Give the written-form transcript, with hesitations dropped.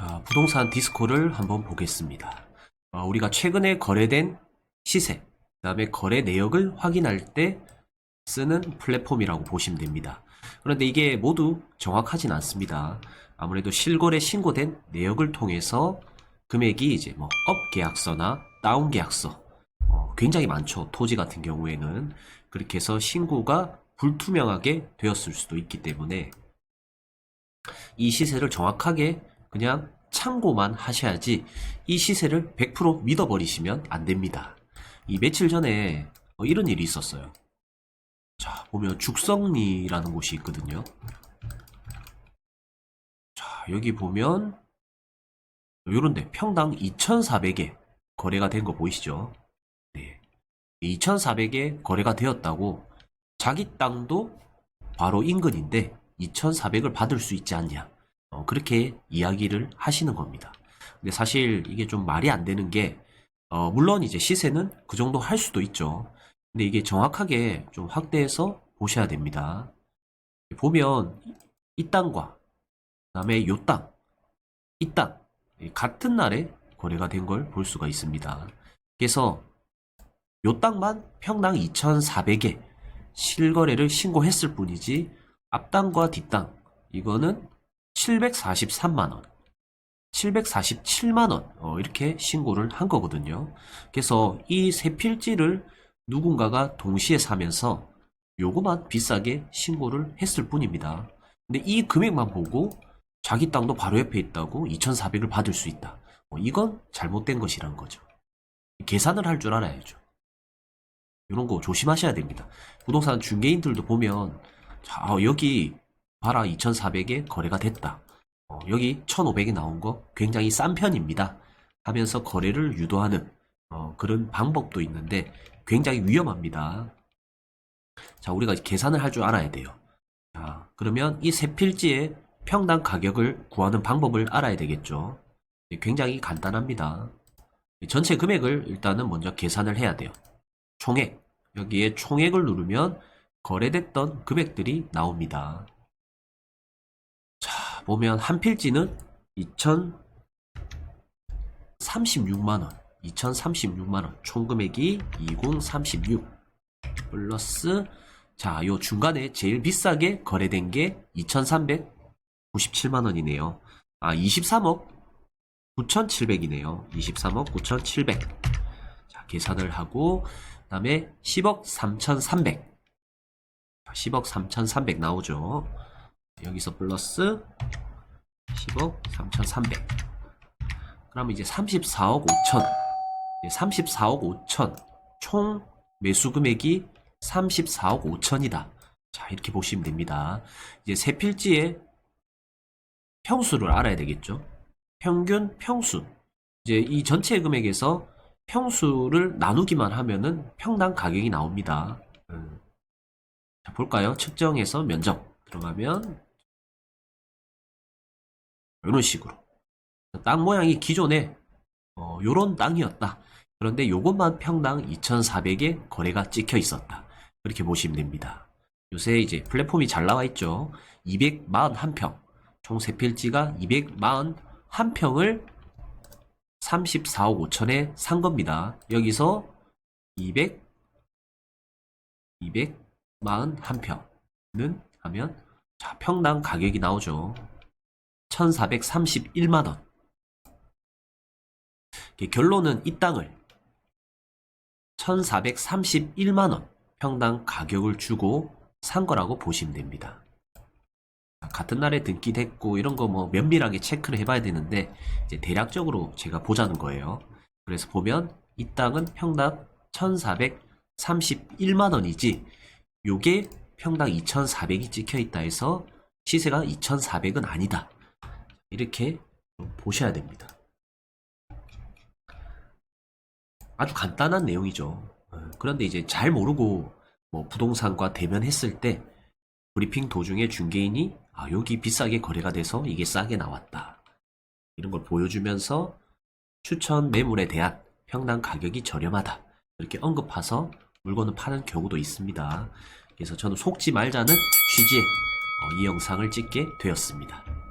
자, 부동산 디스코를 한번 보겠습니다. 우리가 최근에 거래된 시세, 그 다음에 거래 내역을 확인할 때 쓰는 플랫폼이라고 보시면 됩니다. 그런데 이게 모두 정확하진 않습니다. 아무래도 실거래 신고된 내역을 통해서 금액이 이제 업 계약서나 다운 계약서, 굉장히 많죠. 토지 같은 경우에는. 그렇게 해서 신고가 불투명하게 되었을 수도 있기 때문에 이 시세를 정확하게 그냥 참고만 하셔야지 이 시세를 100% 믿어버리시면 안 됩니다. 이 며칠 전에 이런 일이 있었어요. 자, 보면 죽성리라는 곳이 있거든요. 자, 여기 보면 요런데 평당 2,400에 거래가 된 거 보이시죠? 네. 2,400에 거래가 되었다고 자기 땅도 바로 인근인데 2,400을 받을 수 있지 않냐, 그렇게 이야기를 하시는 겁니다. 근데 사실 이게 좀 말이 안 되는 게, 물론 이제 시세는 그 정도 할 수도 있죠. 근데 이게 정확하게 좀 확대해서 보셔야 됩니다. 보면 이 땅과 그다음에 요 땅, 이 땅 같은 날에 거래가 된 걸 볼 수가 있습니다. 그래서 요 땅만 평당 2,400에 실거래를 신고했을 뿐이지 앞땅과 뒷땅 이거는 743만원, 747만원 이렇게 신고를 한 거거든요. 그래서 이 세 필지를 누군가가 동시에 사면서 요거만 비싸게 신고를 했을 뿐입니다. 근데 이 금액만 보고 자기 땅도 바로 옆에 있다고 2,400을 받을 수 있다. 이건 잘못된 것이란 거죠. 계산을 할 줄 알아야죠. 이런 거 조심하셔야 됩니다. 부동산 중개인들도 보면, 자, 여기 봐라 2,400에 거래가 됐다. 여기 1,500에 나온 거 굉장히 싼 편입니다. 하면서 거래를 유도하는 그런 방법도 있는데 굉장히 위험합니다. 자, 우리가 계산을 할 줄 알아야 돼요. 자, 그러면 이 세 필지의 평당 가격을 구하는 방법을 알아야 되겠죠. 굉장히 간단합니다. 전체 금액을 일단은 먼저 계산을 해야 돼요. 총액, 여기에 총액을 누르면 거래됐던 금액들이 나옵니다. 자, 보면 한 필지는 2,036만원, 2,036만원, 총 금액이 2036 플러스, 자, 요 중간에 제일 비싸게 거래된 게 2,397만원이네요. 23억 9,700이네요. 23억 9,700. 자, 계산을 하고, 그 다음에 10억 3,300. 10억 3,300 나오죠. 여기서 플러스 10억 3,300. 그러면 이제 34억 5천. 34억 5천. 총 매수 금액이 34억 5천이다. 자, 이렇게 보시면 됩니다. 이제 세 필지의 평수를 알아야 되겠죠. 평균 평수. 이제 이 전체 금액에서 평수를 나누기만 하면은 평당 가격이 나옵니다. 자, 볼까요? 측정해서 면적 들어가면 이런 식으로 땅 모양이 기존에 요런 땅이었다. 그런데 요것만 평당 2,400에 거래가 찍혀 있었다. 그렇게 보시면 됩니다. 요새 이제 플랫폼이 잘 나와 있죠. 241평, 총 세 필지가 241평을 34억 5천에 산 겁니다. 여기서 241평는 하면, 자, 평당 가격이 나오죠. 1,431만원. 결론은 이 땅을 1,431만원 평당 가격을 주고 산 거라고 보시면 됩니다. 같은 날에 등기됐고 이런 거 뭐 면밀하게 체크를 해봐야 되는데 이제 대략적으로 제가 보자는 거예요. 그래서 보면 이 땅은 평당 1,431만원이지 요게 평당 2,400이 찍혀있다 해서 시세가 2,400은 아니다. 이렇게 보셔야 됩니다. 아주 간단한 내용이죠. 그런데 이제 잘 모르고 뭐 부동산과 대면했을 때 브리핑 도중에 중개인이 여기 비싸게 거래가 돼서 이게 싸게 나왔다, 이런 걸 보여주면서 추천 매물에 대한 평당 가격이 저렴하다 이렇게 언급해서 물건을 파는 경우도 있습니다. 그래서 저는 속지 말자는 취지에 이 영상을 찍게 되었습니다.